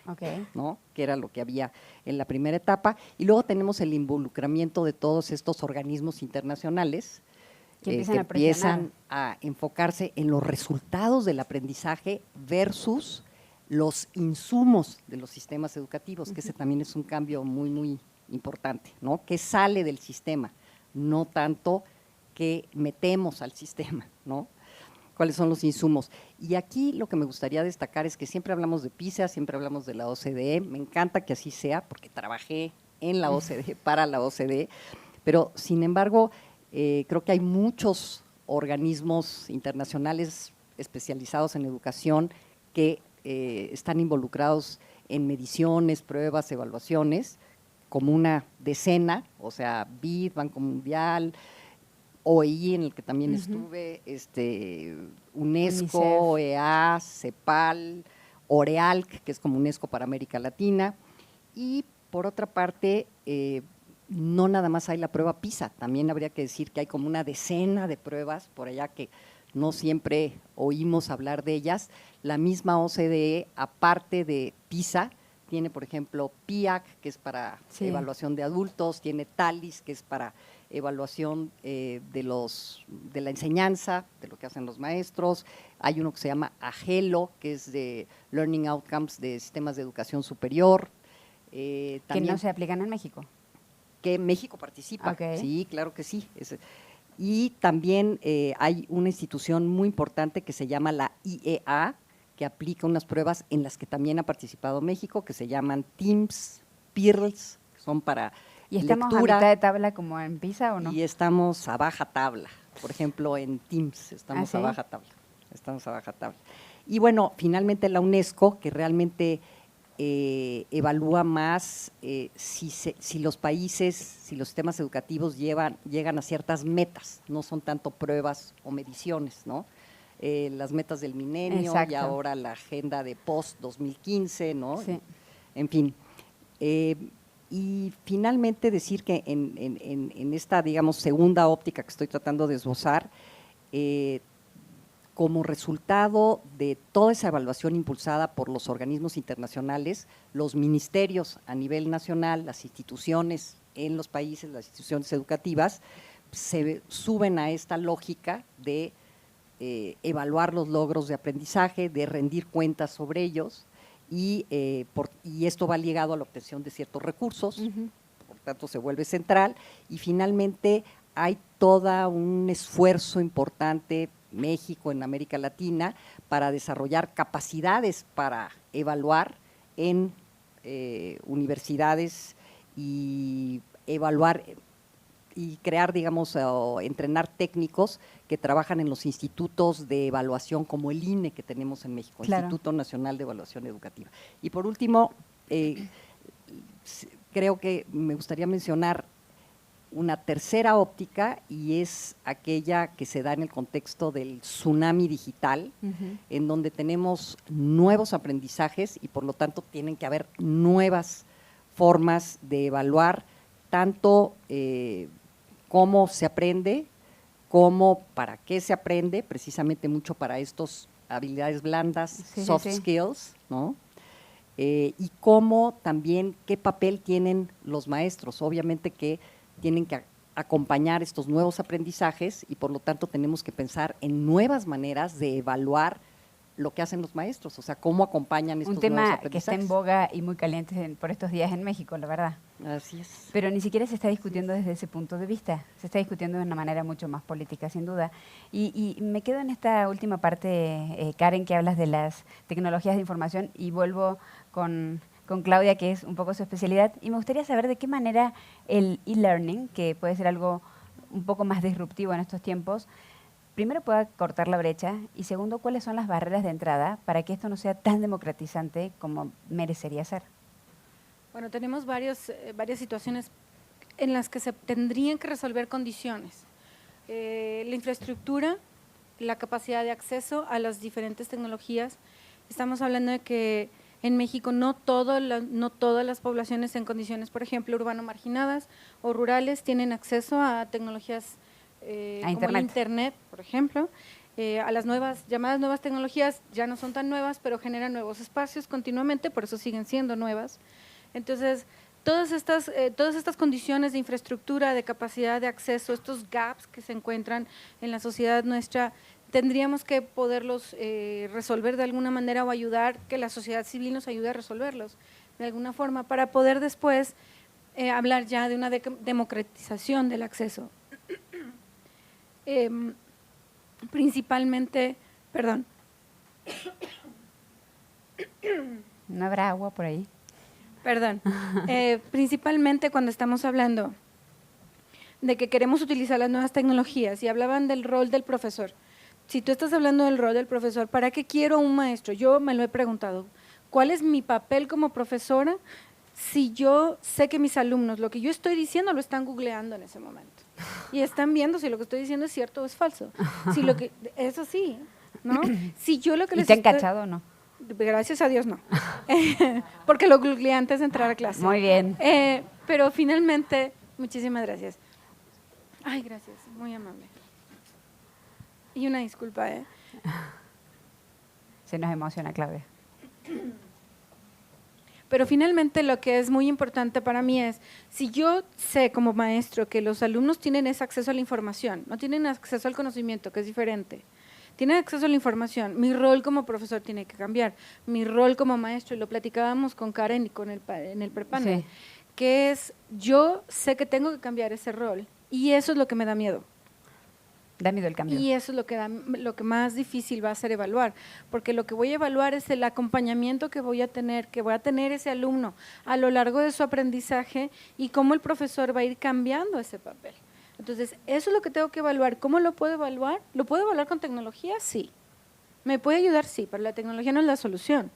¿no? Que era lo que había en la primera etapa. Y luego tenemos el involucramiento de todos estos organismos internacionales que empiezan a enfocarse en los resultados del aprendizaje versus los insumos de los sistemas educativos, que ese también es un cambio muy, muy importante, ¿no? Que sale del sistema, no tanto que metemos al sistema, ¿no? ¿Cuáles son los insumos? Y aquí lo que me gustaría destacar es que siempre hablamos de PISA, siempre hablamos de la OCDE, me encanta que así sea, porque trabajé en la OCDE, para la OCDE, pero sin embargo, creo que hay muchos organismos internacionales especializados en educación que están involucrados en mediciones, pruebas, evaluaciones, como una decena, o sea, BID, Banco Mundial, OEI, en el que también estuve, UNESCO, UNICEF, OEA, CEPAL, OREALC, que es como UNESCO para América Latina, y por otra parte, no nada más hay la prueba PISA, también habría que decir que hay como una decena de pruebas por allá que no siempre oímos hablar de ellas. La misma OCDE, aparte de PISA, tiene, por ejemplo, PIAC, que es para evaluación de adultos, tiene TALIS, que es para evaluación de la enseñanza, de lo que hacen los maestros. Hay uno que se llama AGELO, que es de Learning Outcomes de sistemas de educación superior. Que no se aplican en México. Que México participa, sí, claro que sí. Y también hay una institución muy importante que se llama la IEA, que aplica unas pruebas en las que también ha participado México, que se llaman TIMSS, PIRLS, que son para ¿Y estamos lectura, a mitad de tabla como en PISA o no? Y estamos a baja tabla. Por ejemplo, en TIMSS estamos a baja tabla. Estamos a baja tabla. Y bueno, finalmente la UNESCO, que realmente evalúa más si los países, si los sistemas educativos llegan a ciertas metas, no son tanto pruebas o mediciones, ¿no? Las metas del milenio. Exacto. Y ahora la agenda de post-2015, ¿no? Sí. En fin. Y finalmente decir que en esta, digamos, segunda óptica que estoy tratando de esbozar, como resultado de toda esa evaluación impulsada por los organismos internacionales, los ministerios a nivel nacional, las instituciones en los países, las instituciones educativas, se suben a esta lógica de evaluar los logros de aprendizaje, de rendir cuentas sobre ellos, y esto va ligado a la obtención de ciertos recursos, por tanto se vuelve central, y finalmente hay todo un esfuerzo importante, México, en América Latina, para desarrollar capacidades para evaluar en universidades y evaluar y crear, digamos, o entrenar técnicos que trabajan en los institutos de evaluación como el INE que tenemos en México, Claro. Instituto Nacional de Evaluación Educativa. Y por último, creo que me gustaría mencionar una tercera óptica, y es aquella que se da en el contexto del tsunami digital, en donde tenemos nuevos aprendizajes y por lo tanto tienen que haber nuevas formas de evaluar tanto cómo se aprende, como para qué se aprende, precisamente mucho para estos habilidades blandas, Sí, soft sí, sí. skills, ¿no? Y cómo también, qué papel tienen los maestros. Obviamente que tienen que acompañar estos nuevos aprendizajes y por lo tanto tenemos que pensar en nuevas maneras de evaluar lo que hacen los maestros, o sea, cómo acompañan estos Un nuevos tema aprendizajes. que está en boga y muy caliente por estos días en México, la verdad. Así es. Pero ni siquiera se está discutiendo desde ese punto de vista, se está discutiendo de una manera mucho más política, sin duda. Y me quedo en esta última parte, Karen, que hablas de las tecnologías de información, y vuelvo con Claudia, que es un poco su especialidad, y me gustaría saber de qué manera el e-learning, que puede ser algo un poco más disruptivo en estos tiempos, primero pueda cortar la brecha, y segundo, cuáles son las barreras de entrada para que esto no sea tan democratizante como merecería ser. Bueno, tenemos varias situaciones en las que se tendrían que resolver condiciones. La infraestructura, la capacidad de acceso a las diferentes tecnologías. Estamos hablando de que en México no todas las poblaciones en condiciones, por ejemplo, urbano marginadas o rurales, tienen acceso a tecnologías como el Internet, por ejemplo. A las llamadas nuevas tecnologías ya no son tan nuevas, pero generan nuevos espacios continuamente, por eso siguen siendo nuevas. Entonces, todas estas condiciones de infraestructura, de capacidad de acceso, estos gaps que se encuentran en la sociedad nuestra, tendríamos que poderlos resolver de alguna manera o ayudar, que la sociedad civil nos ayude a resolverlos de alguna forma, para poder después hablar ya de una democratización del acceso. Principalmente, perdón. ¿No habrá agua por ahí? Perdón. Principalmente cuando estamos hablando de que queremos utilizar las nuevas tecnologías y hablaban del rol del profesor. Si tú estás hablando del rol del profesor, ¿para qué quiero un maestro? Yo me lo he preguntado. ¿Cuál es mi papel como profesora si yo sé que mis alumnos, lo que yo estoy diciendo, lo están googleando en ese momento? Y están viendo si lo que estoy diciendo es cierto o es falso. Si lo que, eso sí, ¿no? Si yo lo que ¿Y les te han estoy- cachado o no? Gracias a Dios no. Porque lo googleé antes de entrar a clase. Muy bien. Pero finalmente, muchísimas gracias. Ay, gracias, muy amable. Y una disculpa, Se nos emociona, Claudia. Pero finalmente lo que es muy importante para mí es, si yo sé como maestro que los alumnos tienen ese acceso a la información, no tienen acceso al conocimiento, que es diferente, tienen acceso a la información, mi rol como profesor tiene que cambiar, mi rol como maestro, y lo platicábamos con Karen y en el prepanel, Sí. que es, yo sé que tengo que cambiar ese rol, y eso es lo que me da miedo. Da miedo el cambio. Y eso es lo que más difícil va a ser evaluar, porque lo que voy a evaluar es el acompañamiento que voy a tener ese alumno a lo largo de su aprendizaje y cómo el profesor va a ir cambiando ese papel. Entonces, eso es lo que tengo que evaluar. ¿Cómo lo puedo evaluar? ¿Lo puedo evaluar con tecnología? Sí. ¿Me puede ayudar? Sí, pero la tecnología no es la solución.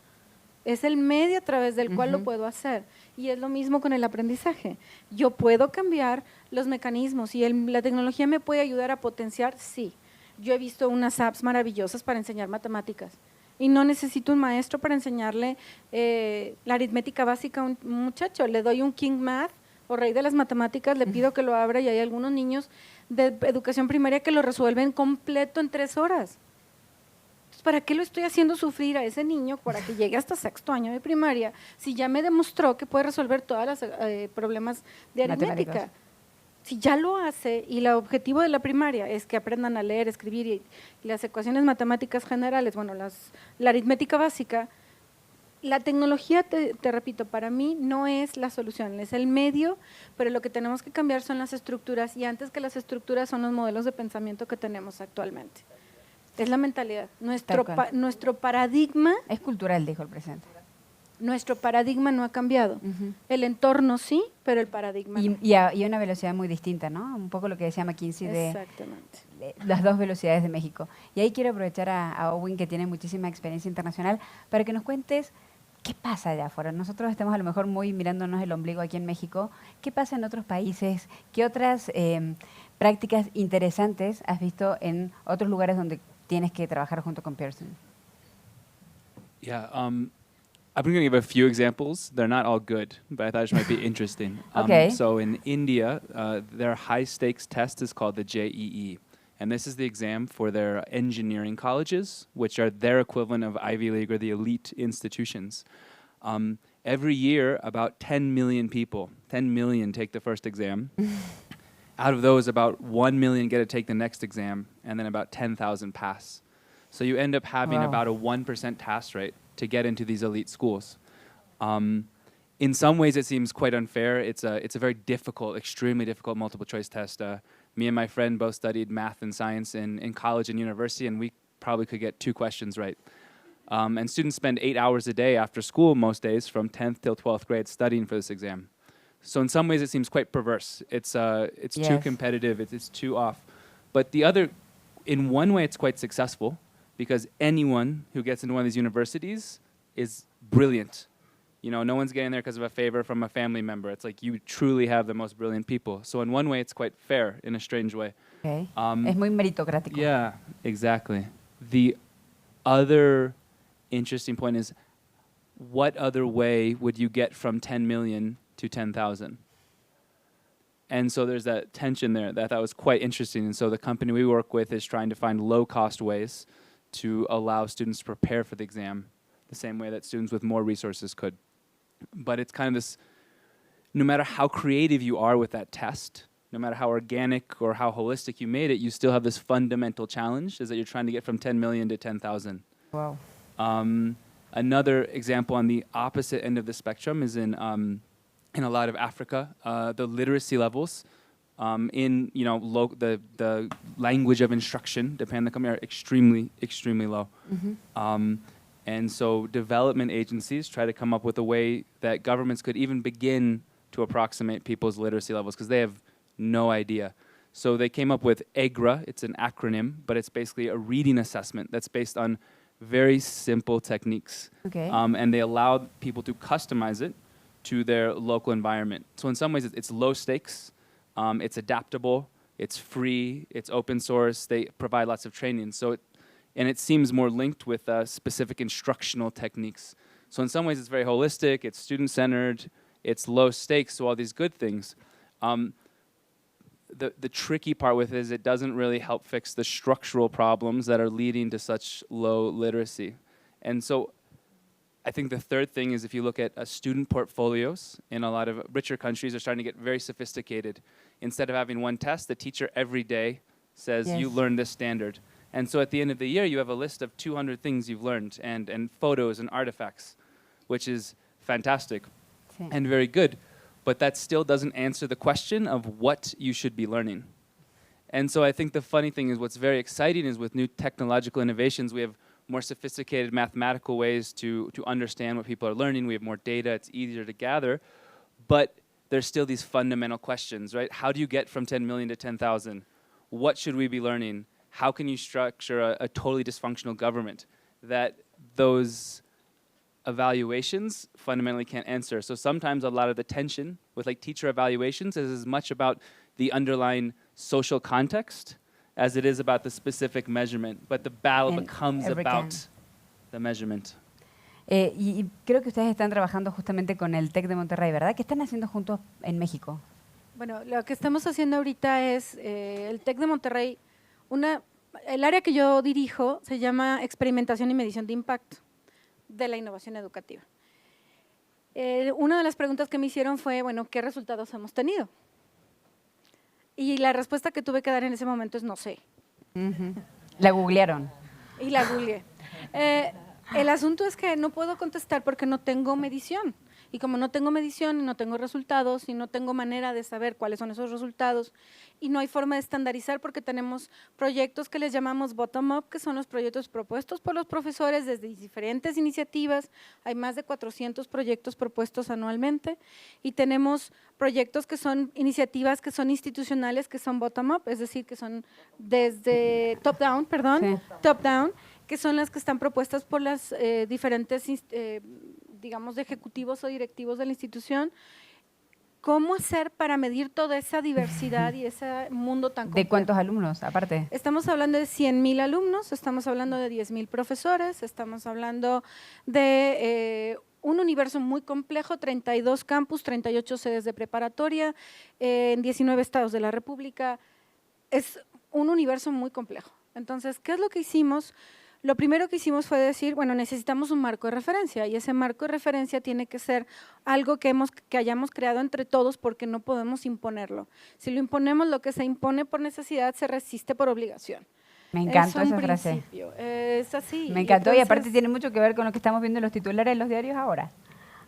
Es el medio a través del cual lo puedo hacer. Y es lo mismo con el aprendizaje. Yo puedo cambiar los mecanismos y la tecnología me puede ayudar a potenciar, sí. Yo he visto unas apps maravillosas para enseñar matemáticas y no necesito un maestro para enseñarle la aritmética básica a un muchacho. Le doy un King Math o Rey de las Matemáticas, le pido que lo abra y hay algunos niños de educación primaria que lo resuelven completo en 3 horas. Pues, ¿para qué lo estoy haciendo sufrir a ese niño para que llegue hasta sexto año de primaria si ya me demostró que puede resolver todos los problemas de aritmética? Matemáticos. Si ya lo hace y el objetivo de la primaria es que aprendan a leer, escribir y las ecuaciones matemáticas generales, bueno, la aritmética básica, la tecnología, te repito, para mí no es la solución, es el medio, pero lo que tenemos que cambiar son las estructuras y antes que las estructuras son los modelos de pensamiento que tenemos actualmente. Es la mentalidad. Nuestro paradigma… Es cultural, dijo el presidente. Nuestro paradigma no ha cambiado. El entorno sí, pero el paradigma no. Y a una velocidad muy distinta, ¿no? Un poco lo que decía McKinsey Exactamente. de las dos velocidades de México. Y ahí quiero aprovechar a Owen, que tiene muchísima experiencia internacional, para que nos cuentes qué pasa allá afuera. Nosotros estamos a lo mejor muy mirándonos el ombligo aquí en México. ¿Qué pasa en otros países? ¿Qué otras prácticas interesantes has visto en otros lugares donde tienes que trabajar junto con Pearson? Yeah, I'm going to give a few examples. They're not all good, but I thought it might be interesting. Okay. So in India, their high-stakes test is called the JEE. And this is the exam for their engineering colleges, which are their equivalent of Ivy League or the elite institutions. Every year, about 10 million people, 10 million take the first exam. Out of those, about 1 million get to take the next exam, and then about 10,000 pass. So you end up having Wow. about a 1% pass rate to get into these elite schools. In some ways, it seems quite unfair. It's a very difficult, extremely difficult multiple choice test. Me and my friend both studied math and science in college and university, and we probably could get 2 questions right. And students spend 8 hours a day after school most days from 10th till 12th grade studying for this exam. So in some ways, it seems quite perverse. It's too Yes. competitive. It's too off. But the other, in one way, it's quite successful because anyone who gets into one of these universities is brilliant. You know, no one's getting there because of a favor from a family member. It's like you truly have the most brilliant people. So in one way, it's quite fair in a strange way. Okay. Es muy meritocrático. Yeah, exactly. The other interesting point is, what other way would you get from 10 million to 10,000? And so there's that tension there that I thought was quite interesting. And so the company we work with is trying to find low-cost ways to allow students to prepare for the exam the same way that students with more resources could. But it's kind of this, no matter how creative you are with that test, no matter how organic or how holistic you made it, you still have this fundamental challenge, is that you're trying to get from 10 million to 10,000. Wow. Another example on the opposite end of the spectrum is in a lot of Africa, the literacy levels in the language of instruction, depending on the country, are extremely, extremely low. And so development agencies try to come up with a way that governments could even begin to approximate people's literacy levels because they have no idea. So they came up with EGRA. It's an acronym, but it's basically a reading assessment that's based on very simple techniques. Okay. And they allowed people to customize it to their local environment. So in some ways, it's low stakes, it's adaptable, it's free, it's open source. They provide lots of training. And it seems more linked with specific instructional techniques. So in some ways, it's very holistic, it's student-centered, it's low stakes, so all these good things. The tricky part with it is it doesn't really help fix the structural problems that are leading to such low literacy. And so I think the third thing is if you look at student portfolios in a lot of richer countries are starting to get very sophisticated. Instead of having one test, the teacher every day says, Yes. you learned this standard. And so at the end of the year, you have a list of 200 things you've learned and photos and artifacts, which is fantastic Sí. and very good. But that still doesn't answer the question of what you should be learning. And so I think the funny thing is what's very exciting is with new technological innovations, we have more sophisticated mathematical ways to understand what people are learning. We have more data. It's easier to gather. But there's still these fundamental questions, right? How do you get from 10 million to 10,000? What should we be learning? How can you structure a totally dysfunctional government that those evaluations fundamentally can't answer? So sometimes a lot of the tension with like teacher evaluations is as much about the underlying social context as it is about the specific measurement. But the battle And becomes every about can. the measurement. Y creo que ustedes están trabajando justamente con el TEC de Monterrey, ¿verdad? ¿Qué están haciendo juntos en México? Bueno, lo que estamos haciendo ahorita es el TEC de Monterrey, una el área que yo dirijo se llama experimentación y medición de impacto de la innovación educativa. Una de las preguntas que me hicieron fue, bueno, ¿qué resultados hemos tenido? Y la respuesta que tuve que dar en ese momento es no sé. La googlearon. Y la googleé. El asunto es que no puedo contestar porque no tengo medición. Y como no tengo medición y no tengo resultados y no tengo manera de saber cuáles son esos resultados y no hay forma de estandarizar porque tenemos proyectos que les llamamos bottom-up, que son los proyectos propuestos por los profesores desde diferentes iniciativas. Hay más de 400 proyectos propuestos anualmente y tenemos proyectos que son iniciativas que son institucionales, que son bottom-up, es decir, que son desde top-down, top-down, que son las que están propuestas por las diferentes digamos, de ejecutivos o directivos de la institución. ¿Cómo hacer para medir toda esa diversidad y ese mundo tan complejo? ¿De cuántos alumnos, aparte? Estamos hablando de 100,000 alumnos, estamos hablando de 10,000 profesores, estamos hablando de un universo muy complejo, 32 campus, 38 sedes de preparatoria, en 19 estados de la República. Es un universo muy complejo. Entonces, ¿qué es lo que hicimos? Lo primero que hicimos fue decir, bueno, necesitamos un marco de referencia y ese marco de referencia tiene que ser algo que hayamos creado entre todos porque no podemos imponerlo. Si lo imponemos, lo que se impone por necesidad se resiste por obligación. Me encantó esa frase. Es así. Me encantó y aparte tiene mucho que ver con lo que estamos viendo en los titulares de los diarios ahora.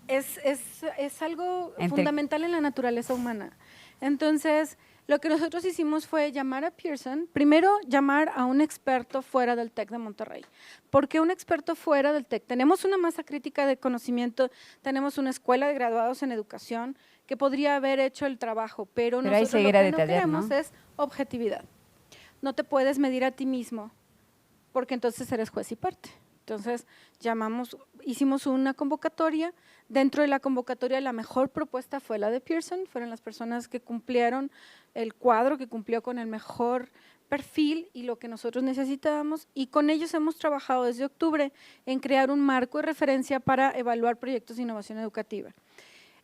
Es algo fundamental en la naturaleza humana. Entonces, lo que nosotros hicimos fue llamar a Pearson, primero llamar a un experto fuera del TEC de Monterrey. ¿Por qué un experto fuera del TEC? Tenemos una masa crítica de conocimiento, tenemos una escuela de graduados en educación que podría haber hecho el trabajo, pero nosotros lo que no queremos es objetividad. No te puedes medir a ti mismo porque entonces eres juez y parte. Entonces, hicimos una convocatoria. Dentro de la convocatoria, la mejor propuesta fue la de Pearson. Fueron las personas que cumplieron el cuadro, que cumplió con el mejor perfil y lo que nosotros necesitábamos. Y con ellos hemos trabajado desde octubre en crear un marco de referencia para evaluar proyectos de innovación educativa.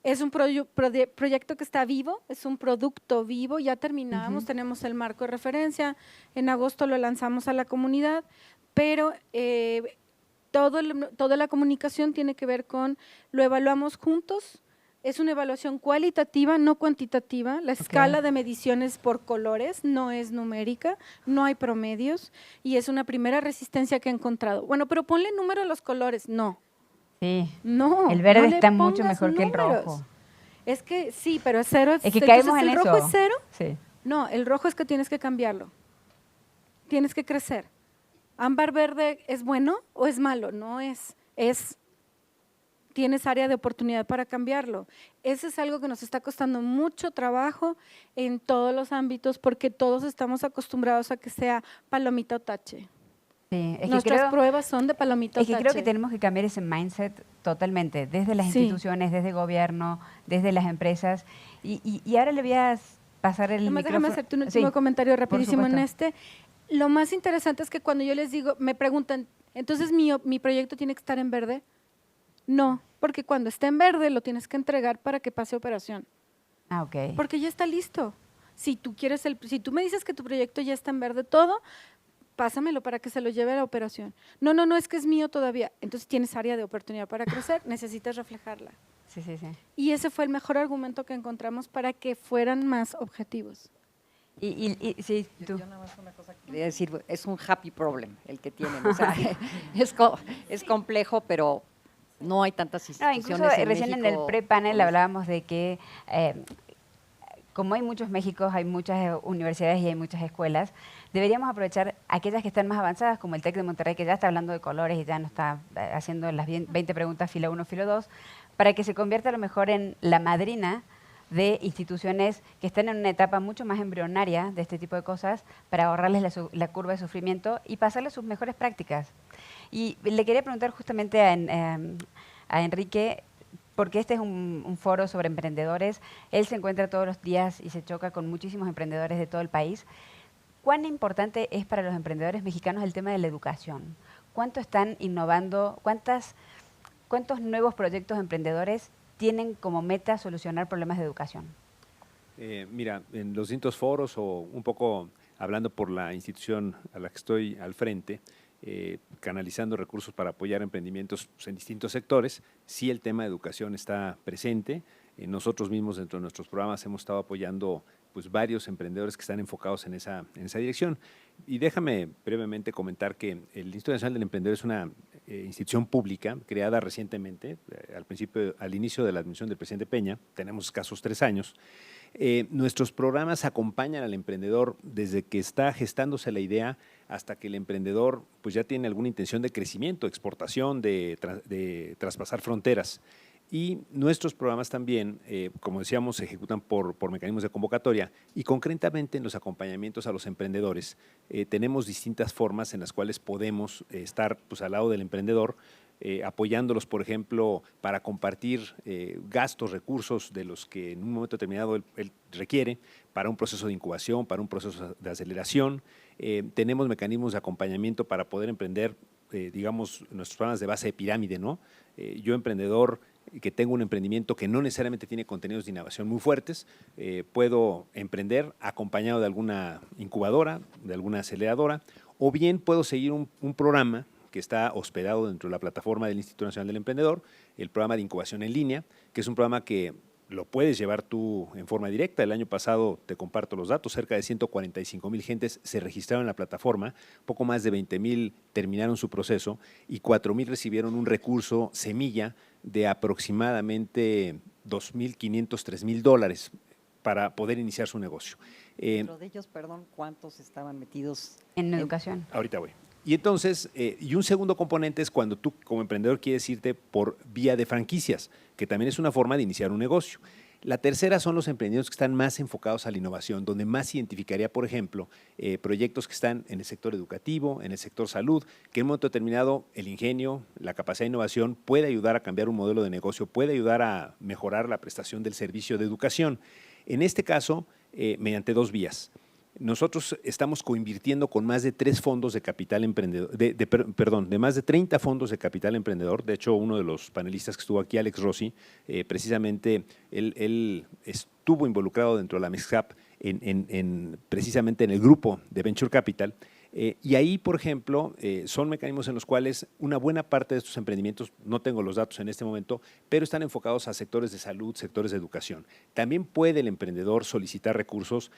Es un proyecto que está vivo, es un producto vivo, ya terminamos, tenemos el marco de referencia. En agosto lo lanzamos a la comunidad, pero toda la comunicación tiene que ver con, lo evaluamos juntos, es una evaluación cualitativa, no cuantitativa, la escala de mediciones por colores, no es numérica, no hay promedios y es una primera resistencia que he encontrado. Bueno, pero ponle número a los colores, no. Sí, no, el verde no está mucho mejor que el números. rojo. Es que sí, pero es cero. Es que caemos en ¿el eso. rojo es cero? Sí. No, el rojo es que tienes que cambiarlo, tienes que crecer. ¿Ámbar verde es bueno o es malo? No es, tienes área de oportunidad para cambiarlo. Eso es algo que nos está costando mucho trabajo en todos los ámbitos porque todos estamos acostumbrados a que sea palomita o tache. Sí, es Nuestras pruebas son de palomita o tache. Es que creo que tenemos que cambiar ese mindset totalmente, desde las instituciones, desde el gobierno, desde las empresas. Y ahora le voy a pasar el micrófono. Déjame hacerte un último comentario rapidísimo en este. Lo más interesante es que cuando yo les digo, me preguntan, entonces mi proyecto tiene que estar en verde. No, porque cuando esté en verde lo tienes que entregar para que pase operación. Ah, ok. Porque ya está listo. Si tú me dices que tu proyecto ya está en verde todo, pásamelo para que se lo lleve a la operación. No, es que es mío todavía. Entonces tienes área de oportunidad para crecer, necesitas reflejarla. Sí. Y ese fue el mejor argumento que encontramos para que fueran más objetivos. Sí, yo nada más una cosa que quería decir, es un happy problem el que tienen, o sea, es complejo, pero no hay tantas instituciones incluso en recién México. En el pre-panel hablábamos de que como hay muchos Méxicos, hay muchas universidades y hay muchas escuelas, deberíamos aprovechar aquellas que están más avanzadas, como el TEC de Monterrey, que ya está hablando de colores y ya no está haciendo las 20 preguntas fila 1, fila 2, para que se convierta a lo mejor en la madrina de instituciones que están en una etapa mucho más embrionaria de este tipo de cosas para ahorrarles la curva de sufrimiento y pasarles sus mejores prácticas. Y le quería preguntar justamente a Enrique, porque este es un foro sobre emprendedores, él se encuentra todos los días y se choca con muchísimos emprendedores de todo el país. ¿Cuán importante es para los emprendedores mexicanos el tema de la educación? ¿Cuánto están innovando? ¿Cuántos nuevos proyectos emprendedores tienen como meta solucionar problemas de educación? Mira, en los distintos foros o un poco hablando por la institución a la que estoy al frente, canalizando recursos para apoyar emprendimientos pues, en distintos sectores, sí el tema de educación está presente. Nosotros mismos dentro de nuestros programas hemos estado apoyando pues, varios emprendedores que están enfocados en esa dirección. Y déjame brevemente comentar que el Instituto Nacional del Emprendedor es una institución pública creada recientemente, al inicio de la administración del presidente Peña, tenemos escasos 3 años. Nuestros programas acompañan al emprendedor desde que está gestándose la idea hasta que el emprendedor pues, ya tiene alguna intención de crecimiento, exportación, de traspasar fronteras. Y nuestros programas también, como decíamos, se ejecutan por mecanismos de convocatoria y concretamente en los acompañamientos a los emprendedores tenemos distintas formas en las cuales podemos estar pues, al lado del emprendedor, apoyándolos, por ejemplo, para compartir gastos, recursos de los que en un momento determinado él requiere para un proceso de incubación, para un proceso de aceleración. Tenemos mecanismos de acompañamiento para poder emprender, digamos, nuestros programas de base de pirámide, ¿no? Yo, emprendedor, que tengo un emprendimiento que no necesariamente tiene contenidos de innovación muy fuertes, puedo emprender acompañado de alguna incubadora, de alguna aceleradora, o bien puedo seguir un programa que está hospedado dentro de la plataforma del Instituto Nacional del Emprendedor, el programa de incubación en línea, que es un programa que lo puedes llevar tú en forma directa. El año pasado, te comparto los datos, cerca de 145,000 gentes se registraron en la plataforma, poco más de 20,000 terminaron su proceso y 4,000 recibieron un recurso semilla de aproximadamente $2,500, $3,000 para poder iniciar su negocio. Dentro de ellos, perdón, ¿cuántos estaban metidos en educación? Ahorita voy. Y entonces, y un segundo componente es cuando tú como emprendedor quieres irte por vía de franquicias, que también es una forma de iniciar un negocio. La tercera son los emprendedores que están más enfocados a la innovación, donde más identificaría, por ejemplo, proyectos que están en el sector educativo, en el sector salud, que en un momento determinado el ingenio, la capacidad de innovación puede ayudar a cambiar un modelo de negocio, puede ayudar a mejorar la prestación del servicio de educación. En este caso, mediante 2 vías. Nosotros estamos coinvirtiendo con más de 3 fondos de capital emprendedor, de más de 30 fondos de capital emprendedor. De hecho, uno de los panelistas que estuvo aquí, Alex Rossi, precisamente él estuvo involucrado dentro de la MEXCAP precisamente en el grupo de Venture Capital. Y ahí, por ejemplo, son mecanismos en los cuales una buena parte de estos emprendimientos, no tengo los datos en este momento, pero están enfocados a sectores de salud, sectores de educación. También puede el emprendedor solicitar recursos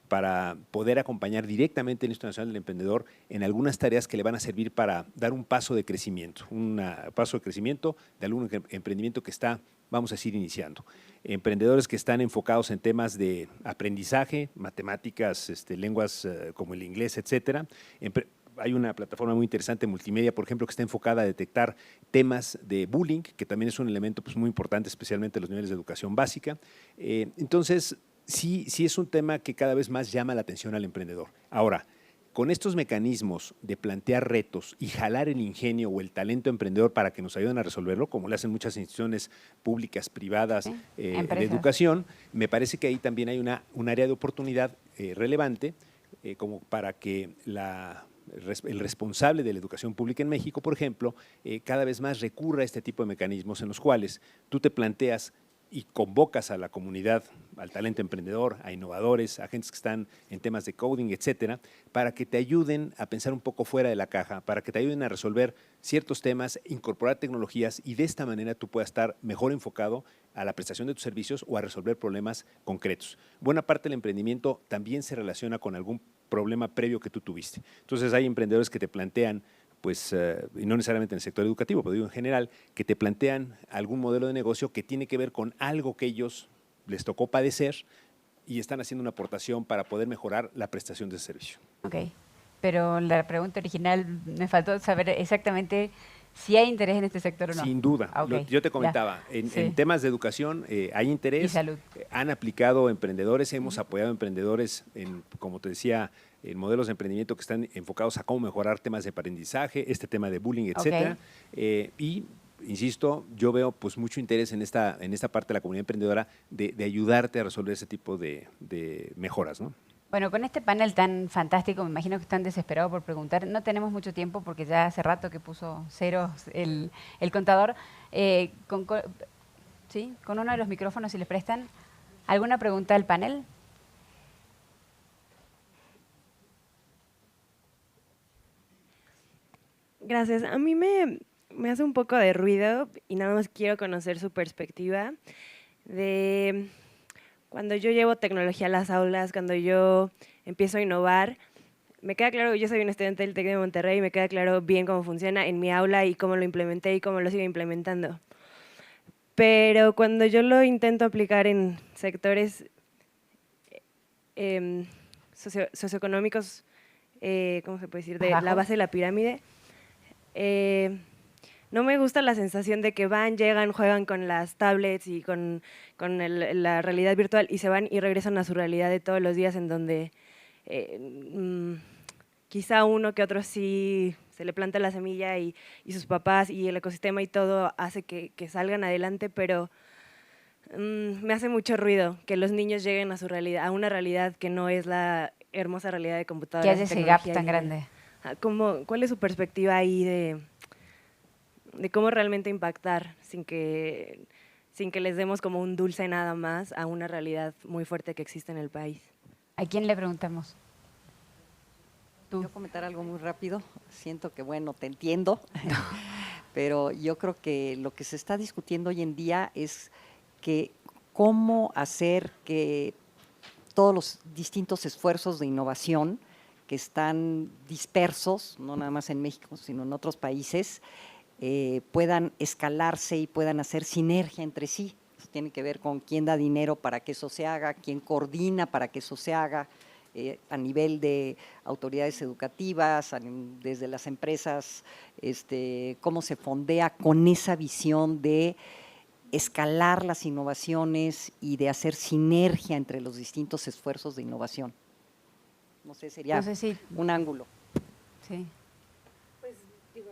para poder acompañar directamente al Instituto Nacional del Emprendedor en algunas tareas que le van a servir para dar un paso de crecimiento, de algún emprendimiento que está, vamos a decir, iniciando. Emprendedores que están enfocados en temas de aprendizaje, matemáticas, lenguas como el inglés, etcétera. Hay una plataforma muy interesante, multimedia, por ejemplo, que está enfocada a detectar temas de bullying, que también es un elemento pues, muy importante, especialmente en los niveles de educación básica. Entonces, sí es un tema que cada vez más llama la atención al emprendedor. Ahora, con estos mecanismos de plantear retos y jalar el ingenio o el talento emprendedor para que nos ayuden a resolverlo, como lo hacen muchas instituciones públicas, privadas, de educación, me parece que ahí también hay un área de oportunidad relevante como para que el responsable de la educación pública en México, por ejemplo, cada vez más recurra a este tipo de mecanismos en los cuales tú te planteas y convocas a la comunidad, al talento emprendedor, a innovadores, a agentes que están en temas de coding, etcétera, para que te ayuden a pensar un poco fuera de la caja, para que te ayuden a resolver ciertos temas, incorporar tecnologías y de esta manera tú puedas estar mejor enfocado a la prestación de tus servicios o a resolver problemas concretos. Buena parte del emprendimiento también se relaciona con algún problema previo que tú tuviste. Entonces hay emprendedores que te plantean pues, y no necesariamente en el sector educativo, pero digo en general, que te plantean algún modelo de negocio que tiene que ver con algo que ellos les tocó padecer y están haciendo una aportación para poder mejorar la prestación de ese servicio. Ok, pero la pregunta original me faltó saber exactamente si hay interés en este sector o no. Sin duda. Okay, Yo te comentaba, en temas de educación hay interés. Y salud. Han aplicado emprendedores, hemos apoyado emprendedores como te decía, en modelos de emprendimiento que están enfocados a cómo mejorar temas de aprendizaje, este tema de bullying, etcétera. Y insisto, yo veo pues mucho interés en esta parte de la comunidad emprendedora de ayudarte a resolver ese tipo de mejoras, ¿no? Bueno, con este panel tan fantástico, me imagino que están desesperados por preguntar. No tenemos mucho tiempo porque ya hace rato que puso ceros el contador. ¿Sí? Con uno de los micrófonos, si les prestan. ¿Alguna pregunta al panel? Gracias. A mí me hace un poco de ruido y nada más quiero conocer su perspectiva de cuando yo llevo tecnología a las aulas, cuando yo empiezo a innovar. Me queda claro, yo soy un estudiante del TEC de Monterrey y me queda claro bien cómo funciona en mi aula y cómo lo implementé y cómo lo sigo implementando. Pero cuando yo lo intento aplicar en sectores socioeconómicos, ¿cómo se puede decir?, de la base de la pirámide, no me gusta la sensación de que van, llegan, juegan con las tablets y con la realidad virtual y se van y regresan a su realidad de todos los días, en donde quizá uno que otro sí se le planta la semilla y sus papás y el ecosistema y todo hace que salgan adelante, pero me hace mucho ruido que los niños lleguen a su realidad, a una realidad que no es la hermosa realidad de computadoras. Que haya ese gap tan grande. ¿Cuál es su perspectiva ahí de cómo realmente impactar sin que les demos como un dulce nada más a una realidad muy fuerte que existe en el país? ¿A quién le preguntamos? ¿Tú? Quiero comentar algo muy rápido. Siento que, bueno, te entiendo, pero yo creo que lo que se está discutiendo hoy en día es que cómo hacer que todos los distintos esfuerzos de innovación que están dispersos, no nada más en México, sino en otros países, puedan escalarse y puedan hacer sinergia entre sí. Eso tiene que ver con quién da dinero para que eso se haga, quién coordina para que eso se haga, a nivel de autoridades educativas, desde las empresas, cómo se fondea con esa visión de escalar las innovaciones y de hacer sinergia entre los distintos esfuerzos de innovación. No sé, sería un ángulo. Sí. Pues, digo,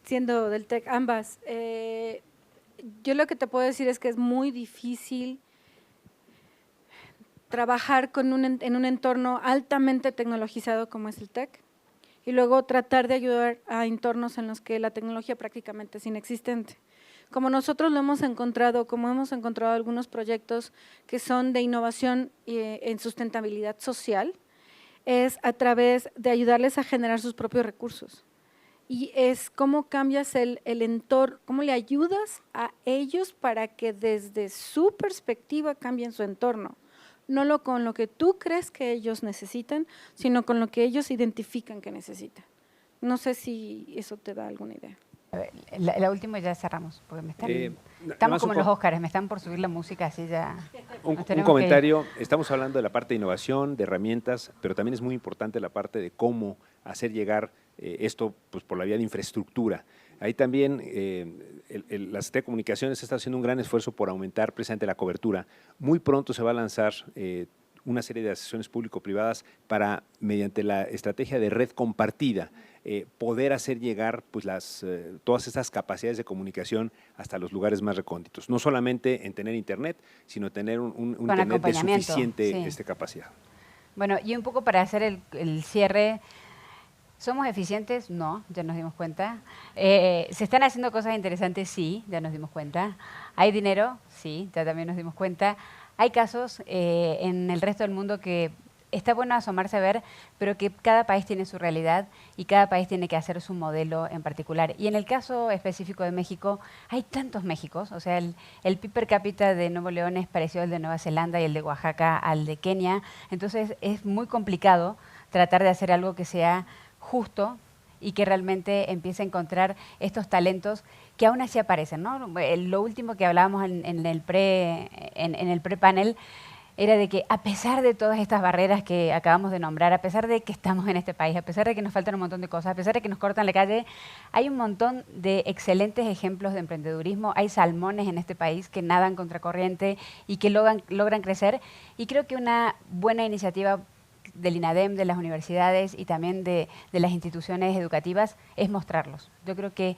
siendo del TEC ambas, yo lo que te puedo decir es que es muy difícil trabajar en un entorno altamente tecnologizado como es el TEC y luego tratar de ayudar a entornos en los que la tecnología prácticamente es inexistente. Como nosotros lo hemos encontrado, como hemos encontrado algunos proyectos que son de innovación en sustentabilidad social, es a través de ayudarles a generar sus propios recursos. Y es cómo cambias el entorno, cómo le ayudas a ellos para que desde su perspectiva cambien su entorno. No con lo que tú crees que ellos necesitan, sino con lo que ellos identifican que necesitan. No sé si eso te da alguna idea. A ver, la última ya cerramos, porque estamos como en los Óscares, me están por subir la música, así ya. Un comentario, estamos hablando de la parte de innovación, de herramientas, pero también es muy importante la parte de cómo hacer llegar esto pues, por la vía de infraestructura. Ahí también la Secretaría de Comunicaciones está haciendo un gran esfuerzo por aumentar precisamente la cobertura. Muy pronto se va a lanzar una serie de asociaciones público-privadas para, mediante la estrategia de red compartida, poder hacer llegar pues, todas estas capacidades de comunicación hasta los lugares más recónditos. No solamente en tener internet, sino tener un internet de suficiente capacidad. Bueno, y un poco para hacer el cierre, ¿somos eficientes? No, ya nos dimos cuenta. ¿Se están haciendo cosas interesantes? Sí, ya nos dimos cuenta. ¿Hay dinero? Sí, ya también nos dimos cuenta. Hay casos en el resto del mundo que está bueno asomarse a ver, pero que cada país tiene su realidad y cada país tiene que hacer su modelo en particular. Y en el caso específico de México, hay tantos Méxicos, o sea, el PIB per cápita de Nuevo León es parecido al de Nueva Zelanda y el de Oaxaca al de Kenia, entonces es muy complicado tratar de hacer algo que sea justo y que realmente empiece a encontrar estos talentos que aún así aparecen, ¿no? Lo último que hablábamos en el pre-panel era de que a pesar de todas estas barreras que acabamos de nombrar, a pesar de que estamos en este país, a pesar de que nos faltan un montón de cosas, a pesar de que nos cortan la calle, hay un montón de excelentes ejemplos de emprendedurismo. Hay salmones en este país que nadan contracorriente y que logran crecer. Y creo que una buena iniciativa del INADEM, de las universidades y también de las instituciones educativas es mostrarlos. Yo creo que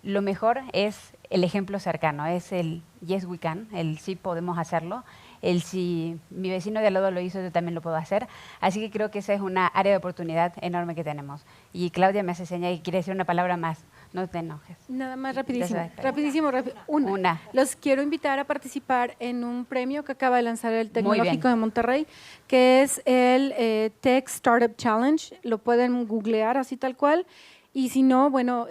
lo mejor es el ejemplo cercano, es el yes we can, el sí podemos hacerlo, el si mi vecino de al lado lo hizo, yo también lo puedo hacer. Así que creo que esa es una área de oportunidad enorme que tenemos. Y Claudia me hace señal y quiere decir una palabra más. No te enojes. Nada más rapidísimo. Una. Los quiero invitar a participar en un premio que acaba de lanzar el Tecnológico de Monterrey, que es el Tech Startup Challenge. Lo pueden googlear así tal cual. Y si no, bueno,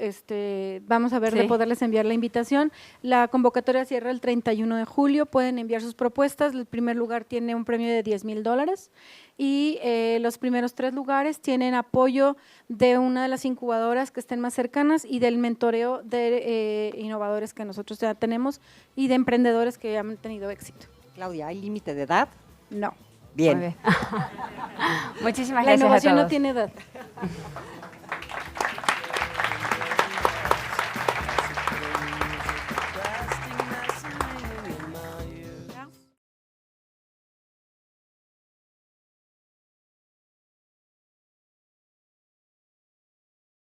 vamos a ver de Sí. poderles enviar la invitación. La convocatoria cierra el 31 de julio, pueden enviar sus propuestas. El primer lugar tiene un premio de $10,000 y los primeros 3 lugares tienen apoyo de una de las incubadoras que estén más cercanas y del mentoreo de innovadores que nosotros ya tenemos y de emprendedores que han tenido éxito. Claudia, ¿hay límite de edad? No. Bien. Muy bien. Muchísimas La gracias a innovación todos. no tiene edad.